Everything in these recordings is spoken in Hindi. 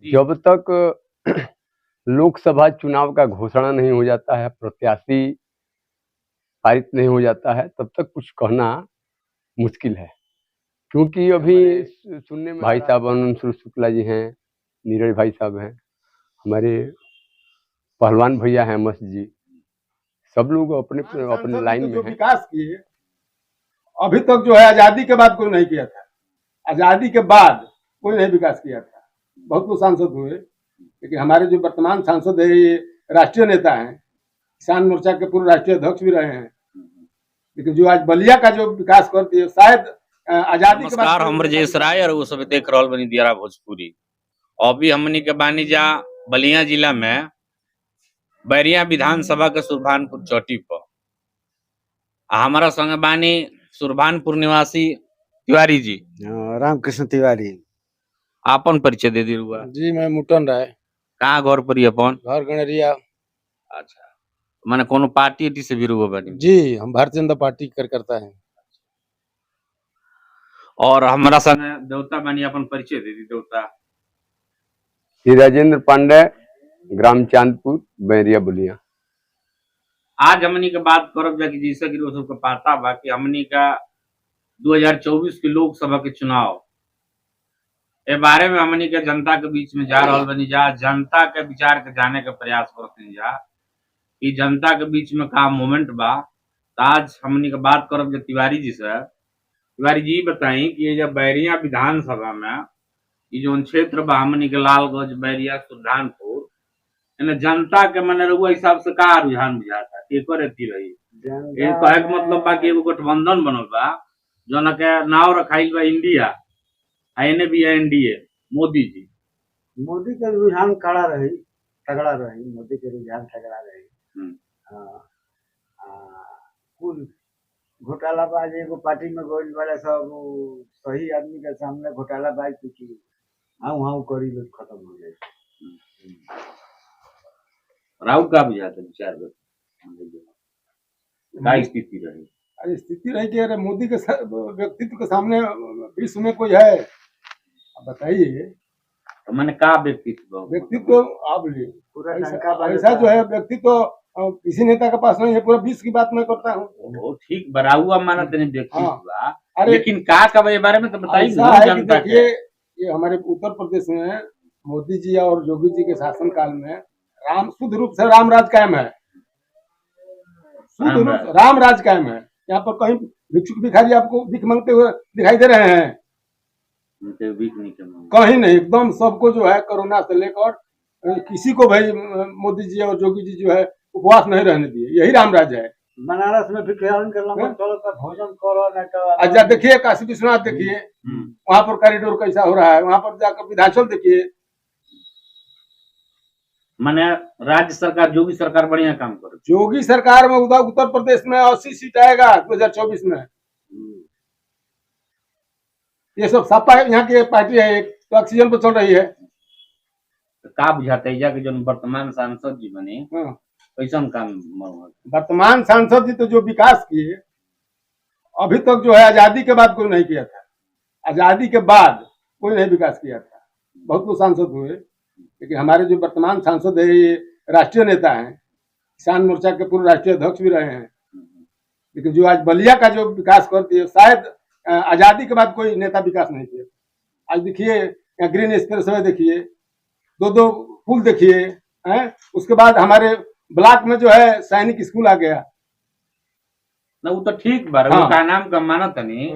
जब तक लोकसभा चुनाव का घोषणा नहीं हो जाता है, प्रत्याशी पारित नहीं हो जाता है, तब तक कुछ कहना मुश्किल है। क्योंकि अभी सुनने में भाई साहब अनंत शुक्ला जी हैं, नीरज भाई साहब हैं, हमारे पहलवान भैया हैं मस्त जी, सब लोग अपने अपने लाइन में जो हैं। विकास किए अभी तक जो है आजादी के बाद कोई नहीं किया था। आजादी के बाद कोई नहीं विकास किया था। बहुत लोग सांसद हुए, लेकिन हमारे जो वर्तमान सांसद है ये राष्ट्रीय नेता हैं, किसान मोर्चा के पूर्व राष्ट्रीय अध्यक्ष भी रहे हैं। लेकिन जो आज बलिया का जो विकास कर दिए शायद आजादी के बाद। नमस्कार, हम ब्रजेश राय और वो सब देख रहल बनी दियारा भोजपुरी। अभी हमनी के बानी जा बलिया जिला में बैरिया विधानसभा के सुरभानपुर चौटी पर। हमारा संग बानी सुरभानपुर निवासी तिवारी जी। रामकृष्ण तिवारी। आपन परिचय दे दी रुआ। जी मैं मुटन राय। कहाँ घर पर ही अपन? घर गणरिया। अच्छा, माने कोनो पार्टी से भी रुआ बानी? जी हम भारतीय जनता पार्टी कार्यकर्ता है। और हमारा संग देवता बानी, अपन परिचय दे दी देवता। श्री राजेंद्र पांडे, ग्राम चांदपुर, बैरिया बलिया। आज हमनी के बात करब जा कि जैसे कि सबको पता बा कि हमनी का 2024 के लोकसभा के चुनाव ए बारे में हमनी के जनता के बीच में जा रहल बनी जा, जनता के विचार के जाने के प्रयास करते हैं जा कि जनता के बीच में का मोमेंट बा। तो आज हमनी के बात करब जा तिवारी जी से। तिवारी जी बताई कि ये जब बैरिया विधानसभा में ये जो क्षेत्र बा हमनी के लालगंज, बैरिया, सुल्तानपुर, इन्हें जनता के मने रहुआ हिसाब से का रुझान बुझाता केकर एती रही? ये कहे के मतलब बा कि एगो गठबंधन बनल बा जौन के नाव रखाइल बा इंडिया, एने भी एनडीए, मोदी जी। मोदी के रुझान कड़ा रही, तगड़ा रही। मोदी के रुझान तगड़ा रही। कुल घोटालाबाज एगो पार्टी में गइल वाले सब सही आदमी के सामने घोटालाबाज की हाउ करी लोग खत्म हो जाए। राहुल का बुझाता विचार का स्थिति रही? अरे स्थिति रही कि अरे मोदी के व्यक्तित्व के सामने विश्व में कोई है? अब बताइए। तो मैंने का व्यक्तित्व आप लिए ऐसा जो है व्यक्तित्व किसी नेता के पास नहीं है। पूरा विश्व की बात मैं करता हूँ। ठीक बराहुआ माना तेने व्यक्तित्व, लेकिन का कब ये बारे में तो बताइए। देखिए ये हमारे उत्तर प्रदेश में मोदी जी और योगी जी के शासन काल में शुद्ध रूप से राम राज कायम है। शुद्ध रूप राम राज कायम है। यहाँ पर कहीं भिक्षुक भिखारी आपको भीख मांगते हुए दिखाई दे रहे हैं? कहीं नहीं। एकदम सबको जो है कोरोना से लेकर किसी को भाई मोदी जी और योगी जी जो है उपवास नहीं रहने दिए। यही राम राज है। बनारस में भोजन करो। अच्छा देखिए काशी विश्वनाथ देखिए, वहाँ पर कॉरिडोर कैसा हो रहा है। वहाँ पर जाकर विधानसभा देखिए। माने राज्य सरकार, योगी सरकार बढ़िया काम करे। योगी सरकार में उत्तर प्रदेश में 80 सीट आएगा 2024 में। ये सब सपा यहाँ की पार्टी है, तो ऑक्सीजन पर चल रही है। तो का बुझाता है कि जो वर्तमान सांसद जी बने कैसा काम? वर्तमान सांसद जी तो जो विकास किए अभी तक जो है आजादी के बाद कोई नहीं किया था। आजादी के बाद कोई नहीं विकास किया था। बहुत लोग सांसद हुए, लेकिन हमारे जो वर्तमान सांसद है ये राष्ट्रीय नेता हैं, किसान मोर्चा के पूर्व राष्ट्रीय अध्यक्ष भी रहे हैं। लेकिन जो आज बलिया का जो विकास कर दिए शायद आजादी के बाद कोई नेता विकास नहीं किया। आज देखिए यहाँ ग्रीन एक्सप्रेसवे देखिए, दो पुल देखिए हैं। उसके बाद हमारे ब्लॉक में जो है सैनिक स्कूल आ गया ना। वो तो ठीक बार का नाम का माना नहीं,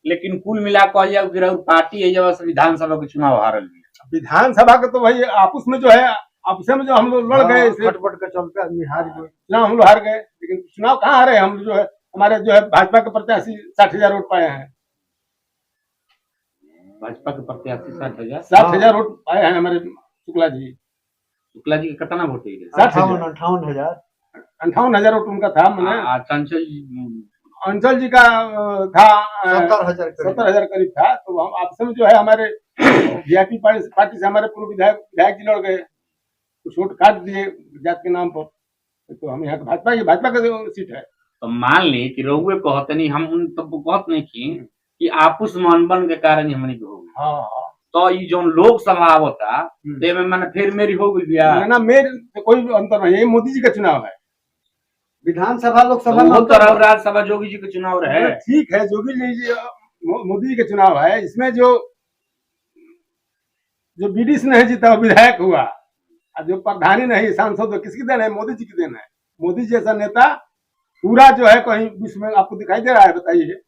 लेकिन कुल मिलाकर पार्टी है जब विधानसभा के चुनाव हारल। विधानसभा के तो भाई आपस में जो है आपस में जो हम लोग लड़ गए खटपट के चलते चुनाव हम लोग हार गए। लेकिन चुनाव कहाँ हारे? हम जो है हमारे जो है भाजपा के प्रत्याशी 60,000 वोट पाए हैं। भाजपा के प्रत्याशी 60,000 वोट पाए हैं हमारे शुक्ला जी। शुक्ला जी के कितना वोट है? 58,000 वोट उनका था। मैंने अंचल जी का था 70,000 करीब था। तो हम आपसे में जो है हमारे वीआईपी पार्टी से हमारे पूर्व विधायक जी लड़ गए, कुछ वोट काट दिए जात के नाम पर। तो हम यहाँ भाजपा का सीट है। तो मान ली कि रघुए कहते नहीं, हम उन तब कहत नहीं कि आपस में अनबन के कारण हमने हो। तो ये जो लोकसभा होता तो में मैंने फिर मेरी हो गई गया ना मेरे से कोई अंतर नहीं है, ये मोदी जी का चुनाव है। विधानसभा लोकसभा तो में वो तो अंतर है। राज्यसभा जोगी जी का चुनाव रहे। ठीक है, जोगी जी मोदी जी का चुनाव है, इसमें जो बीडीसी नहीं जीता वो विधायक हुआ, और जो प्रधानी नहीं सांसद हो, किसकी देन है? मोदी जी की देन है। मोदी जी जैसा नेता पूरा जो है कहीं विश्व में आपको दिखाई दे रहा है? बताइए,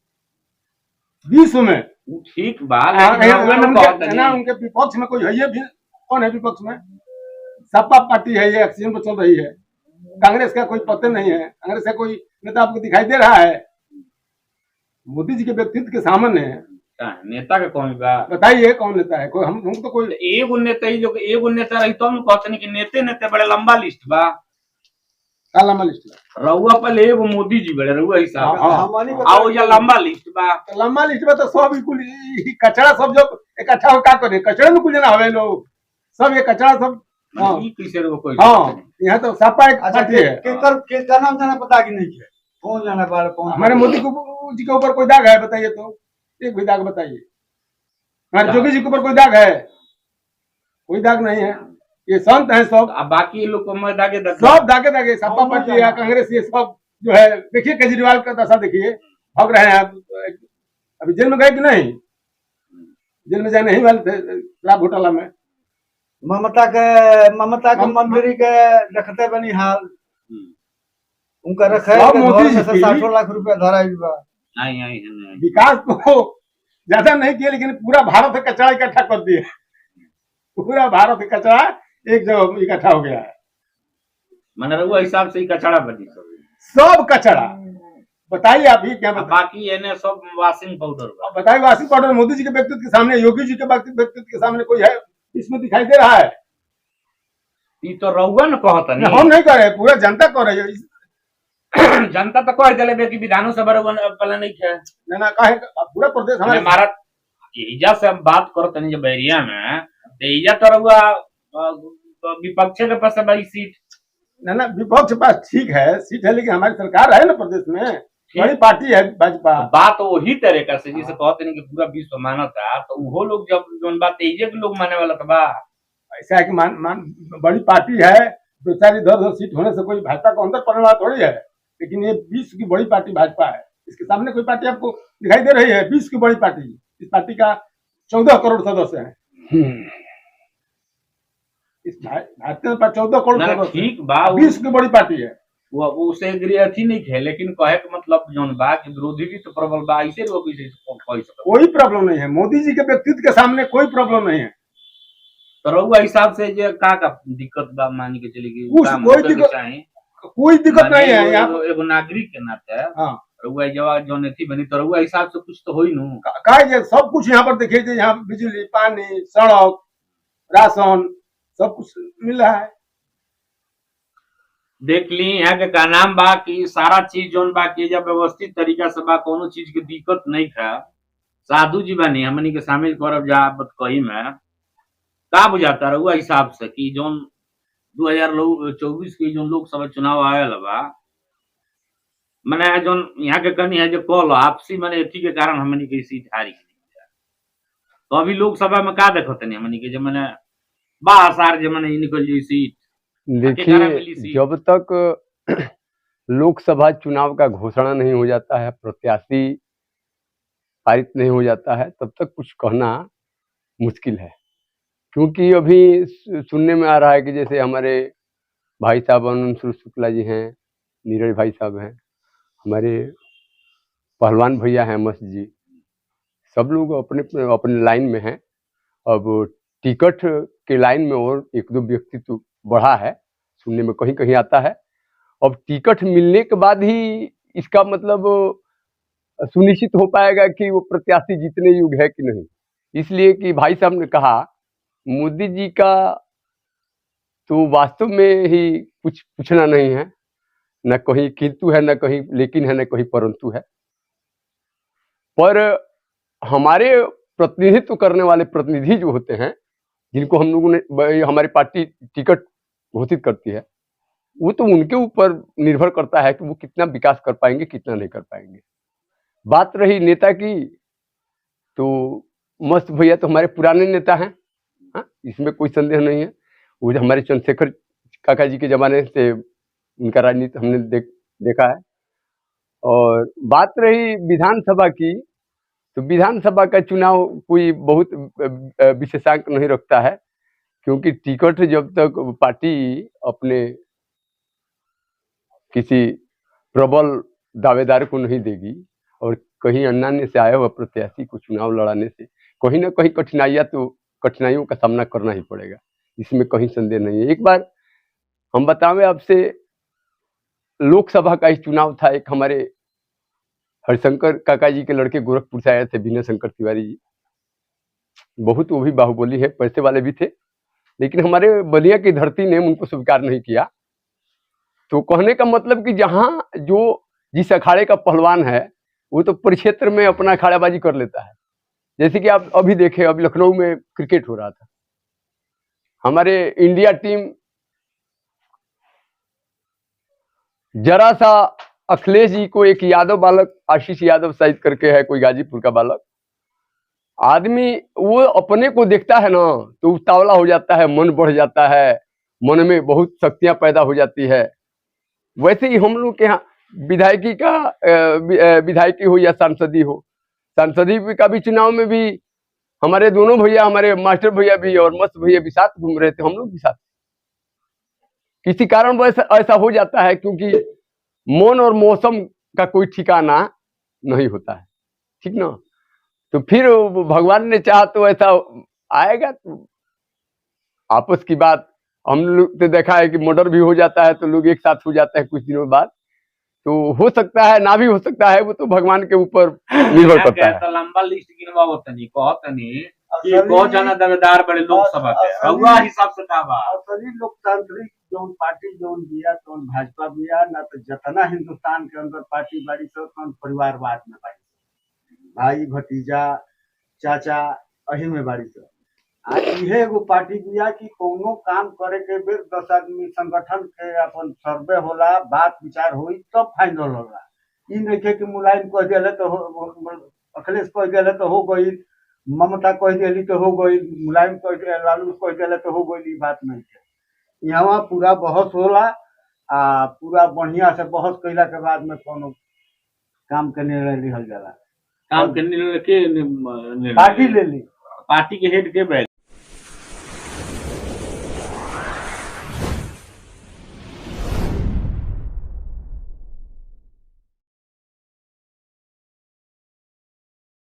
विश्व में। ठीक बात, लेकिन रउआ ने कहत है ना, उनके विपक्ष में कोई है? ये भी कौन है विपक्ष में? सपा पार्टी है, ये एक्सीजन पर चल रही है। कांग्रेस का कोई पता नहीं है, कांग्रेस का कोई नेता आपको दिखाई दे रहा है? मोदी जी के व्यक्तित्व के सामने नेता का कौन बा? बताइए कौन नेता है? कोई हम तो कोई एगो नेता ही जो एगो नेता रही तो हम कहते नहीं कि नेते नेते बड़े लंबा लिस्ट बा। काला लिस्ट रउआ पहले एगो मोदी जी बड़े रउआ हिसाब से हमारी आओ या लंबा लिस्ट बा। लंबा लिस्ट में तो सब कुल कचरा सब जो इकट्ठा हो क्या करे? कचरे में कुल जना हवे लोग सब, ये कचरा सब। ई कैसे रउआ कोई हाँ, यहाँ तो सपा एक पार्टी है। किसका नाम जाना पता कि नहीं है? कौन जाना बार कौन? हमारे मोदी जी के ऊपर कोई दाग है? बताइए तो, एक भी दाग बताइए। हमारे जोगी जी के ऊपर कोई दाग है? कोई दाग नहीं है। ये संत है सब। अब बाकी लोग को मैं दागे सब दागे दागे सपा पार्टी है, कांग्रेस, ये सब जो है। देखिए केजरीवाल का दशा देखिए, भाग रहे हैं। अभी जेल में गए कि नहीं? जेल में जाने नहीं वाले थे शराब घोटाला में। ममता के मंत्री के देखते बनी हाल उनका रखे सब मोदी जी की 60 लाख रुपया धरा बा। नहीं विकास तो ज्यादा नहीं किया, लेकिन पूरा भारत का कचरा इकट्ठा कर दिए। पूरा भारत का कचरा एक जगह इकट्ठा हो गया है। मैंने रउआ हिसाब से ही कचड़ा बनी सब कचरा। बताइए आप ही क्या बताइए? बाकी एने सब वाशिंग पाउडर बा। बताइए, वाशिंग पाउडर मोदी जी के व्यक्तित्व के सामने, योगी जी के व्यक्तित्व के सामने कोई है इसमें दिखाई दे रहा है? ई तो रउआ न कहत नहीं, हम नहीं कह रहे, पूरा जनता कह रही है। जनता तो कह दिले कि विधानसभा रउआ पहले नहीं खे ना काहे पूरा प्रदेश हमारे हमारा एजा से हम बात करत नहीं जब एरिया में तो एजा तो रउआ विपक्ष के पास बड़ी सीट। ना विपक्ष के पास ठीक है सीट है, लेकिन हमारी सरकार है ना प्रदेश में, बड़ी पार्टी है भाजपा। बात वही तरीका से जिसे कहते नहीं कि पूरा विश्व मानता, तो वो लोग जब जो बात एजे के लोग माने वाला था। ऐसा है कि बड़ी पार्टी है, दो चार इधर उधर सीट होने से कोई भाजपा को अंदर पड़ने वाला थोड़ी है। लेकिन ये विश्व की बड़ी पार्टी भाजपा है, इसके सामने कोई पार्टी आपको दिखाई दे रही है? विश्व की बड़ी पार्टी, इस पार्टी का 14 करोड़ सदस्य है। इस भारतीय 14 करोड़ सदस्य, ठीक बा, विश्व की बड़ी पार्टी है। वो उसे अथी नहीं थे, लेकिन कहे के मतलब जौन बा कि विरोधी भी तो प्रबल बा, ऐसे लोग कोई प्रॉब्लम नहीं है। मोदी जी के व्यक्तित्व के सामने कोई प्रॉब्लम नहीं है। तो रउआ हिसाब से जो का दिक्कत बा मान के चलेगी? कोई दिक्कत नहीं है। यहाँ एगो नागरिक के नाते हाँ, रउआ जवाब जो थी बनी तो रउआ हिसाब से कुछ तो होई नु का सब कुछ यहाँ पर देखिए, यहाँ बिजली, पानी, सड़क, राशन सब कुछ मिल रहा है। देख ली यहाँ के का नाम बा कि सारा चीज जोन बा कि जब व्यवस्थित तरीका से बा, कोनो चीज की दिक्कत नहीं था। साधु जी बानी हमनी के शामिल करब जा कही में का बुझाता रहुआ हिसाब से कि जोन 2024 के जोन लोकसभा चुनाव आयल बा, मैंने जोन यहाँ के कनी है जो कॉल आपसी मैंने एथी के कारण हमनी के सीट हारी गई। तो अभी लोकसभा में का देखते नहीं हमनी के जो मैंने बासार जो मैंने निकल जी सीट। देखिए, जब तक लोकसभा चुनाव का घोषणा नहीं हो जाता है, प्रत्याशी पारित नहीं हो जाता है, तब तक कुछ कहना मुश्किल है। क्योंकि अभी सुनने में आ रहा है कि जैसे हमारे भाई साहब अंशु शुक्ला जी हैं, नीरज भाई साहब हैं, हमारे पहलवान भैया हैं मस्त जी, सब लोग अपने अपने लाइन में हैं। अब टिकट के लाइन में और एक दो व्यक्ति तो बढ़ा है, सुनने में कहीं कहीं आता है। अब टिकट मिलने के बाद ही इसका मतलब सुनिश्चित हो पाएगा कि वो प्रत्याशी जीतने योग्य है कि नहीं। इसलिए कि भाई साहब ने कहा मोदी जी का तो वास्तव में ही कुछ पूछना नहीं है, न कहीं किंतु है, न कहीं लेकिन है, न कहीं परंतु है। पर हमारे प्रतिनिधित्व करने वाले प्रतिनिधि जो होते हैं, जिनको हम लोगों ने हमारी पार्टी टिकट घोषित करती है, वो तो उनके ऊपर निर्भर करता है कि वो कितना विकास कर पाएंगे, कितना नहीं कर पाएंगे। बात रही नेता की, तो मस्त भैया तो हमारे पुराने नेता हैं, हाँ, इसमें कोई संदेह नहीं है। वो जो हमारे चंद्रशेखर काका जी के जमाने से उनका राजनीति हमने देखा है। और बात रही विधानसभा की, तो विधानसभा का चुनाव कोई बहुत विशेषांक नहीं रखता है, क्योंकि टिकट जब तक पार्टी अपने किसी प्रबल दावेदार को नहीं देगी और कहीं अन्य से आया हुआ प्रत्याशी को चुनाव लड़ाने से कहीं ना कहीं कठिनाइयों का सामना करना ही पड़ेगा, इसमें कहीं संदेह नहीं है। एक बार हम बतावें आपसे, लोकसभा का ही चुनाव था, एक हमारे हरिशंकर काका जी के लड़के गोरखपुर से आए थे, विनय शंकर तिवारी जी, बहुत वो भी बाहुबली है, पैसे वाले भी थे, लेकिन हमारे बलिया की धरती ने उनको स्वीकार नहीं किया। तो कहने का मतलब कि जहां जो जिस अखाड़े का पहलवान है वो तो परिक्षेत्र में अपना अखाड़ाबाजी कर लेता है। जैसे कि आप अभी देखें, अब लखनऊ में क्रिकेट हो रहा था, हमारे इंडिया टीम जरा सा अखिलेश जी को, एक यादव बालक आशीष यादव शायद करके है, कोई गाजीपुर का बालक आदमी, वो अपने को देखता है ना तो उतावला हो जाता है, मन बढ़ जाता है, मन में बहुत शक्तियां पैदा हो जाती है। वैसे ही हम लोग के यहाँ विधायकी हो या सांसदी हो, सांसदी का भी चुनाव में भी हमारे दोनों भैया, हमारे मास्टर भैया भी और मस्त भैया भी साथ घूम रहे थे, हम लोग भी साथ। किसी कारण ऐसा हो जाता है, क्योंकि मन और मौसम का कोई ठिकाना नहीं होता है, ठीक ना। तो फिर भगवान ने चाहा तो ऐसा आएगा। तो आपस की बात हम लोग तो देखा है कि मर्डर भी हो जाता है तो लोग एक साथ हो जाते हैं कुछ दिनों बाद, तो हो सकता है ना भी हो सकता है, वो तो भगवान के ऊपर निर्भर करता है। तो लंबा लिस्ट गिनवा होतनी कहतनी कि बहुत जना दावेदार बड़े लोकसभा के रउआ हिसाब से का बा। असली लोकतांत्रिक जोन पार्टी जोन बिया तोन भाजपा बिया ना, तो जतना हिंदुस्तान के अंदर पार्टी बाड़ी सब तोन परिवारवाद में बाड़ी, भाई भतीजा चाचा अही में बाड़ी सब। आज इहे एगो पार्टी बिया कि कोनो काम करे के बेर 10 आदमी संगठन के अपन सर्वे होला, बात विचार होई तब फाइनल होला। ई नइखे कि मुलायम कह देले तो अखिलेश कह देले तो हो गई, ममता कह देली तो हो गई, मुलायम कह दे, लालू कह देले तो हो गई, बात नहीं है। यहाँ पूरा बहस होला, पूरा बढ़िया से बहस कैला के बाद में कोनो काम के निर्णय लिहल जाला। काम के निर्णय के पार्टी ले ली, पार्टी के हेड के बैठ